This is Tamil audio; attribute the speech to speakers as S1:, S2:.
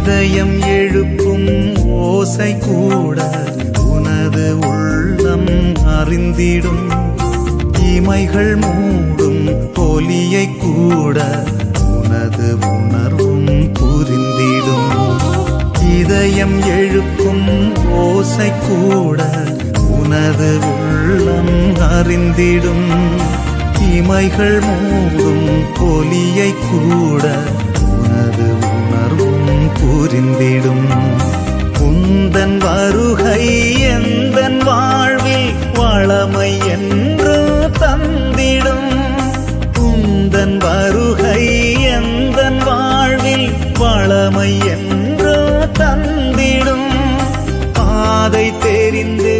S1: இதயம் எழுப்பும் ஓசை கூட உனது உள்ளம் அறிந்திடும். இமைகள் மூடும் ஒலியை கூட உனது உணர்வும் புரிந்திடும். இதயம் எழுப்பும் ஓசை கூட உனது உள்ளம் அறிந்திடும். இமைகள் மூடும் ஒலியை கூட உனது உணர்வும் புரிந்திடும். உந்தன் வருகை எந்தன் வாழ்வில் வளமை என்று தந்திடும். உந்தன் வருகை எந்தன் வாழ்வில் வளமை என்று தந்திடும். பாதை தெரிந்து